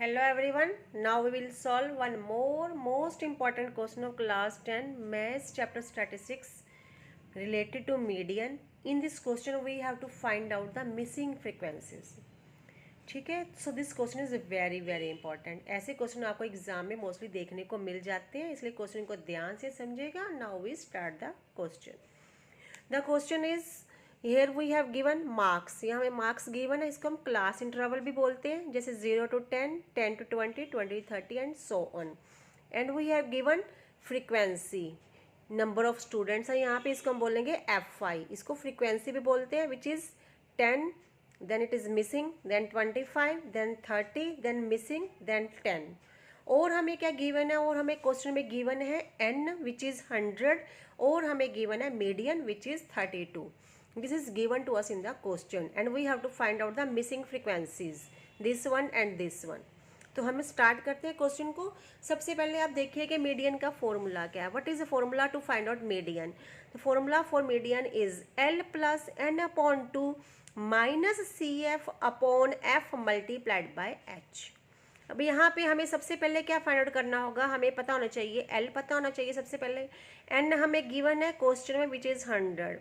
Hello everyone. Now we will solve one more most important question of class 10 maths chapter statistics related to median. In this question we have to find out the missing frequencies. ठीक है, so this question is very very important. ऐसे question आपको exam में mostly देखने को मिल जाते हैं, इसलिए क्वेश्चन को ध्यान से समझेगा. Now we start the question. The question is here we have given marks. यहाँ हमें मार्क्स गिवन है, इसको हम क्लास इंटरवल भी बोलते हैं, जैसे 0 to 10, 10 to 20, 20 to 30 and so on. And we have given frequency, number of students है यहाँ पे, इसको हम बोलेंगे F5. इसको फ्रीक्वेंसी भी बोलते हैं, which is 10, then it is missing, then 25, then 30, then missing, then 10. और हमें क्या गिवन है, और हमें क्वेश्चन में गिवन है n विच इज़ 100, और हमें गिवन है median which is 32. This is given to us in the question and we have to find out the missing frequencies, this one and this one. तो हम start करते हैं question को. सबसे पहले आप देखिए कि मीडियन का फॉर्मूला क्या है. What is the formula to find out median? The formula for median is L plus n upon 2 minus CF upon F multiplied by H. अब यहाँ पे हमें सबसे पहले क्या फाइंड आउट करना होगा, हमें पता होना चाहिए L पता होना चाहिए सबसे पहले. n हमें गिवन है क्वेश्चन में विच इज़ 100.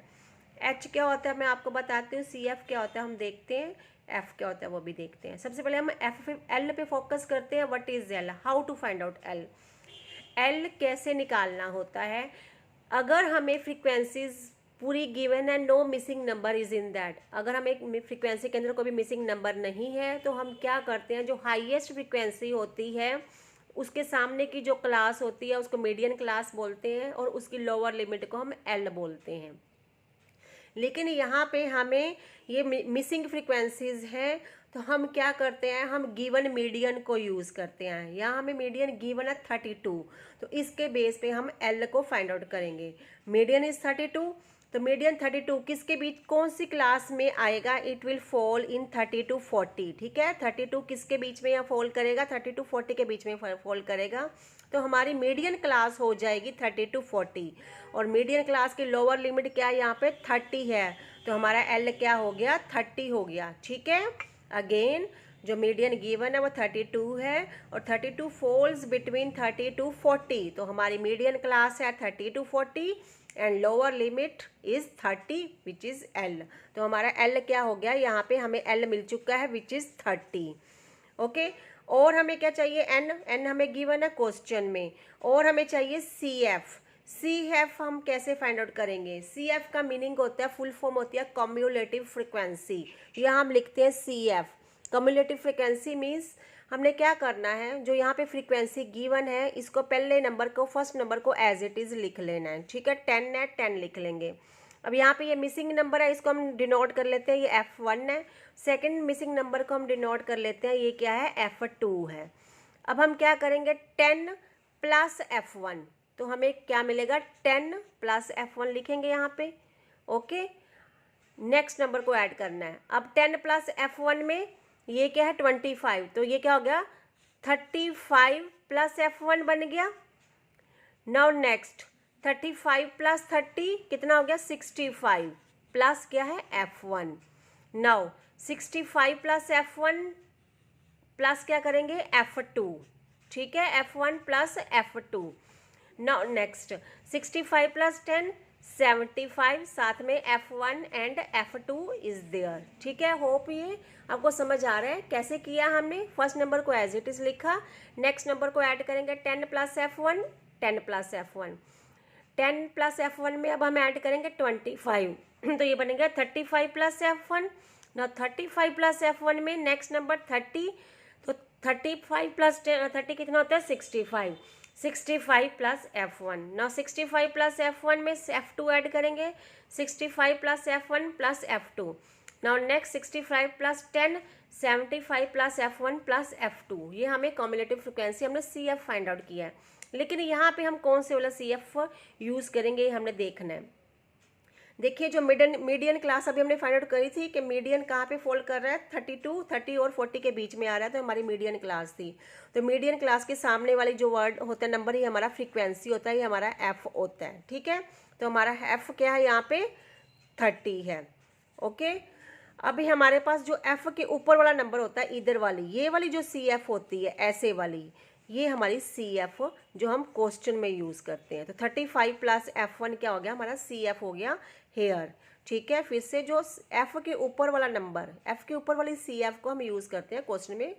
H क्या होता है मैं आपको बताती हूँ, CF क्या होता है हम देखते हैं, F क्या होता है वो भी देखते हैं. सबसे पहले हम L पे फोकस करते हैं. What is L? How to find out L? L कैसे निकालना होता है? अगर हमें फ्रीक्वेंसीज पूरी गिवन है, no missing number is in that. अगर हमें फ्रीक्वेंसी के अंदर कोई भी मिसिंग नंबर नहीं है तो हम क्या करते हैं, जो हाईएस्ट फ्रीक्वेंसी होती है उसके सामने की जो क्लास होती है उसको मीडियन क्लास बोलते हैं, और उसकी लोअर लिमिट को हम L बोलते हैं. लेकिन यहाँ पे हमें ये मिसिंग फ्रीक्वेंसीज हैं, तो हम क्या करते हैं, हम गिवन मीडियन को यूज़ करते हैं. यहाँ हमें मीडियन गिवन है 32, तो इसके बेस पे हम L को फाइंड आउट करेंगे. मीडियन इज 32, तो मीडियन 32 किसके बीच, कौन सी क्लास में आएगा? It will fall in 30 to 40. ठीक है, 32 किसके बीच में यहाँ फॉल करेगा? 30 to 40 के बीच में फॉल करेगा. तो हमारी मीडियन क्लास हो जाएगी 30 to 40, और मीडियन क्लास की लोअर लिमिट क्या है यहाँ पे? 30 है. तो हमारा L क्या हो गया? 30 हो गया. ठीक है, अगेन जो मीडियन गिवन है वो 32 है, और 32 फॉल्स बिटवीन 30 to 40. तो हमारी मीडियन क्लास है 30 to 40 and lower limit is 30 which is L. तो हमारा L क्या हो गया, यहाँ पे हमें L मिल चुका है विच इज़ 30. ओके, और हमें क्या चाहिए? n हमें गिवन है क्वेश्चन में, और हमें चाहिए CF हम कैसे फाइंड आउट करेंगे? CF का मीनिंग होता है, फुल फॉर्म होती है कम्युलेटिव फ्रिक्वेंसी. यहाँ हम लिखते हैं CF. कम्युलेटिव फ्रिक्वेंसी मीन्स हमने क्या करना है, जो यहाँ पे फ्रीक्वेंसी गिवन है इसको पहले नंबर को, फर्स्ट नंबर को एज इट इज़ लिख लेना है. ठीक है, 10 है, 10 लिख लेंगे. अब यहाँ पे ये मिसिंग नंबर है, इसको हम डिनोट कर लेते हैं, ये F1 है. सेकंड मिसिंग नंबर को हम डिनोट कर लेते हैं, ये क्या है? F2 है. अब हम क्या करेंगे, 10 प्लस F1, तो हमें क्या मिलेगा? 10 प्लस F1 लिखेंगे यहाँ पे. ओके, नेक्स्ट नंबर को ऐड करना है. अब 10 प्लस F1 में ये क्या है? 25, तो ये क्या हो गया? 35 प्लस F1 बन गया. नाउ नेक्स्ट 35 प्लस 30 कितना हो गया? 65 प्लस क्या है? F1. Now 65 plus F1 plus क्या करेंगे? F2. ठीक है, F1 plus F2. Now next 65 plus 10 75, साथ में F1 and F2 is there. ठीक है, होप ये आपको समझ आ रहा है कैसे किया हमने. फर्स्ट नंबर को एज इट इज लिखा, नेक्स्ट नंबर को ऐड करेंगे 10 plus F1, 10 plus F1. 10 plus F1 में अब हम ऐड करेंगे 25, तो ये बनेगा 35 प्लस F1. ना 35 प्लस F1 में नेक्स्ट नंबर 30, तो 35 प्लस 30 कितना होता है? 65. 65 प्लस F1. ना 65 प्लस F1 में F2 ऐड करेंगे, 65 plus F1 plus F2. Now next 65 plus 10, 75 plus F1 plus F2. ये हमें कम्युलेटिव फ्रिक्वेंसी हमने CF फाइंड आउट किया है. लेकिन यहाँ पे हम कौन से वाला CF यूज़ करेंगे ये हमने देखना है. देखिए, जो मीडियन क्लास अभी हमने फाइंड आउट करी थी कि मीडियन कहाँ पे फॉल कर रहा है, 30 और 40 के बीच में आ रहा है, तो हमारी मीडियन क्लास थी. तो मीडियन क्लास के सामने वाली जो वर्ड होता है, नंबर, ही हमारा फ्रीक्वेंसी होता है, ये हमारा F होता है. ठीक है, तो हमारा F क्या है यहाँ पे? 30 है. ओके, अभी हमारे पास जो एफ के ऊपर वाला नंबर होता है, इधर वाली, ये वाली जो सी एफ होती है ऐसे वाली, ये हमारी सी एफ जो हम क्वेश्चन में यूज़ करते हैं। तो 35 प्लस F1 क्या हो गया, हमारा सी एफ हो गया हेयर। ठीक है, फिर से जो एफ के ऊपर वाला नंबर, एफ के ऊपर वाली सी एफ को हम यूज़ करते हैं क्वेश्चन में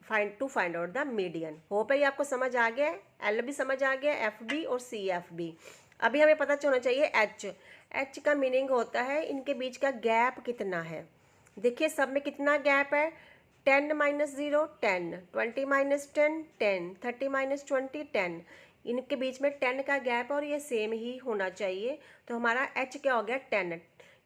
find out the median. Hope है ये आपको समझ आ गया है, एल भी समझ आ गया, एफ भी और सी एफ भी। अभी हमें पता होना चाहिए एच। एच का मीनिंग होता है इनके बीच का गैप कितना है। देखिए सब में कितना गैप है, 10 माइनस 0 10, 20 माइनस 10 10, 30 माइनस 20 10। इनके बीच में 10 का गैप है और ये सेम ही होना चाहिए। तो हमारा एच क्या हो गया, 10।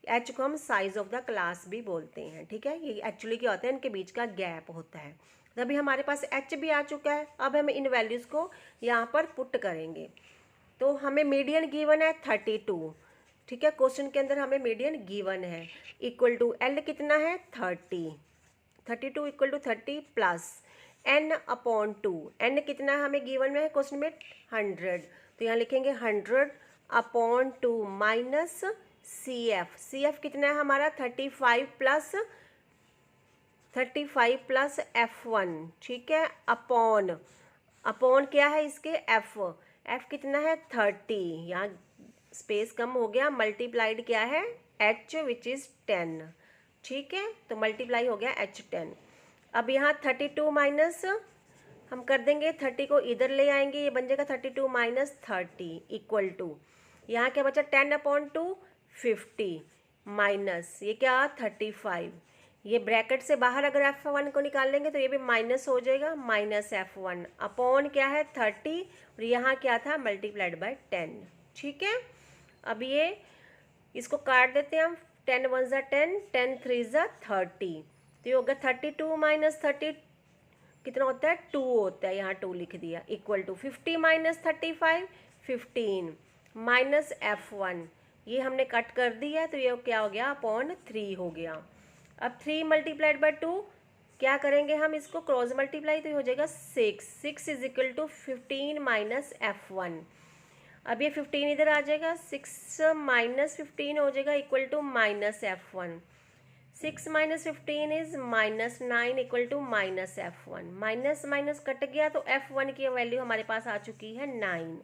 एच को हम साइज ऑफ द क्लास भी बोलते हैं। ठीक है, ये एक्चुअली क्या होता है, इनके बीच का गैप होता है। अभी हमारे पास एच भी आ चुका है। अब हम इन वैल्यूज़ को यहाँ पर पुट करेंगे। तो हमें मीडियन गिवन है 32। ठीक है, क्वेश्चन के अंदर हमें मीडियन गिवन है। इक्वल टू एल कितना है, 30। 32 equal to 30 plus n upon 2। n कितना है हमें गिवन में है क्वेश्चन में, 100। तो यहाँ लिखेंगे 100 upon 2 minus C F. C F कितना है हमारा, 35 प्लस F1। ठीक है, अपॉन क्या है इसके, एफ कितना है, 30। यहाँ स्पेस कम हो गया, मल्टीप्लाइड क्या है, h विच इज़ 10। ठीक है, तो मल्टीप्लाई हो गया h 10। अब यहाँ 32 माइनस हम कर देंगे, 30 को इधर ले आएंगे, ये बन जाएगा 32 माइनस 30 इक्वल टू, यहाँ क्या बचा, 10 अपॉन 2 50 माइनस ये क्या, 35। ये ब्रैकेट से बाहर अगर F1 को निकाल लेंगे तो ये भी माइनस हो जाएगा, माइनस F1 अपॉन क्या है 30, और यहाँ क्या था, मल्टीप्लाइड बाय 10। ठीक है, अब ये इसको काट देते हैं हम, 10 1 ज़ा 10, 10 3 ज़ा 30। तो ये होगा 32 माइनस 30 कितना होता है, 2 होता है, यहाँ 2 लिख दिया, equal to 50 minus 35 15 minus F1, ये हमने कट कर दिया है। तो ये क्या हो गया, अपॉन 3 हो गया। अब 3 मल्टीप्लाइड बाय 2 क्या करेंगे हम, इसको क्रॉस मल्टीप्लाई, तो ये हो जाएगा 6 is equal to 15 minus F1। अब ये 15 इधर आ जाएगा, 6 माइनस 15 हो जाएगा equal to minus F1। 6 minus 15 is minus 9 equal to minus F1। Minus minus cut गया, तो F1 की वैल्यू हमारे पास आ चुकी है 9।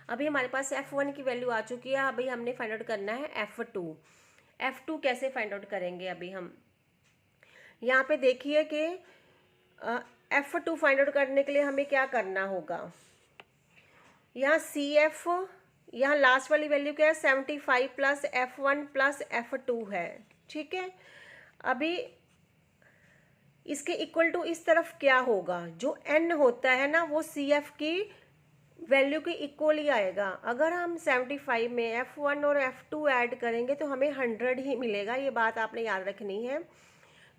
अभी हमारे पास F1 की वैल्यू आ चुकी है। अभी हमने फाइंड आउट करना है F2। F2 कैसे फाइंड आउट करेंगे, अभी हम यहाँ पे देखिए कि F2 फाइंड आउट करने के लिए हमें क्या करना होगा। यहाँ सी एफ, यहाँ लास्ट वाली वैल्यू क्या है, 75 प्लस F1 प्लस F2 है। ठीक है, अभी इसके इक्वल टू इस तरफ क्या होगा, जो n होता है ना वो सी एफ की वैल्यू के इक्वल ही आएगा। अगर हम 75 में F1 और F2 ऐड करेंगे तो हमें 100 ही मिलेगा। ये बात आपने याद रखनी है।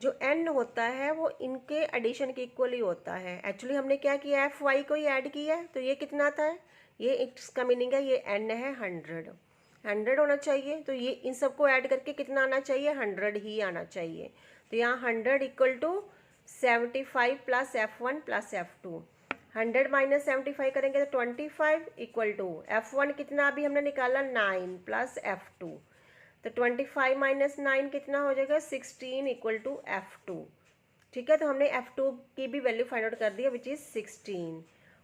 जो n होता है वो इनके एडिशन के इक्वल ही होता है। एक्चुअली हमने क्या किया, Fy को ही ऐड किया है, तो ये कितना था, ये इसका मीनिंग है ये n है 100 होना चाहिए। तो ये इन सबको ऐड करके कितना आना चाहिए, 100 ही आना चाहिए। तो यहाँ 100 equal to 75 plus F1 plus F2। 100 माइनस 75 करेंगे तो 25 इक्वल टू F1 कितना अभी हमने निकाला, 9 प्लस F2। तो 25 माइनस 9 कितना हो जाएगा, 16 इक्वल टू F2। ठीक है, तो हमने F2 की भी वैल्यू फाइंड आउट कर दी है विच इज़ 16।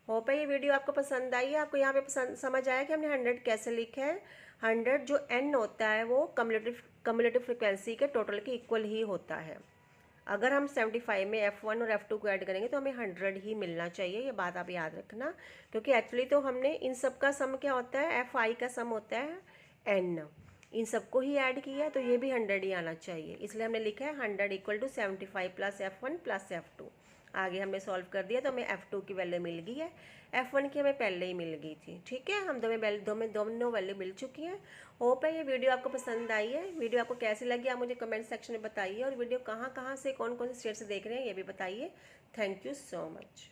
होप है ये वीडियो आपको पसंद आई है। आपको यहाँ पे समझ आया कि हमने 100 कैसे लिखा है। 100 जो n होता है वो कम्युलेटिव फ्रिक्वेंसी के टोटल के इक्वल ही होता है। अगर हम 75 में F1 और F2 को ऐड करेंगे तो हमें 100 ही मिलना चाहिए। ये बात आप याद रखना, क्योंकि एक्चुअली तो हमने इन सब का सम क्या होता है, Fi का सम होता है n, इन सबको ही ऐड किया है, तो ये भी 100 ही आना चाहिए। इसलिए हमने लिखा है 100 equal to 75 plus F1 plus F2। आगे हमने सॉल्व कर दिया तो हमें F2 की वैल्यू मिल गई है, F1 की हमें पहले ही मिल गई थी। ठीक है, हम दोनों वैल्यू मिल चुकी हैं। होप है ये वीडियो आपको पसंद आई है। वीडियो आपको कैसी लगी आप मुझे कमेंट सेक्शन में बताइए, और वीडियो कहाँ से कौन कौन से स्टेट से देख रहे हैं ये भी बताइए। Thank you so much.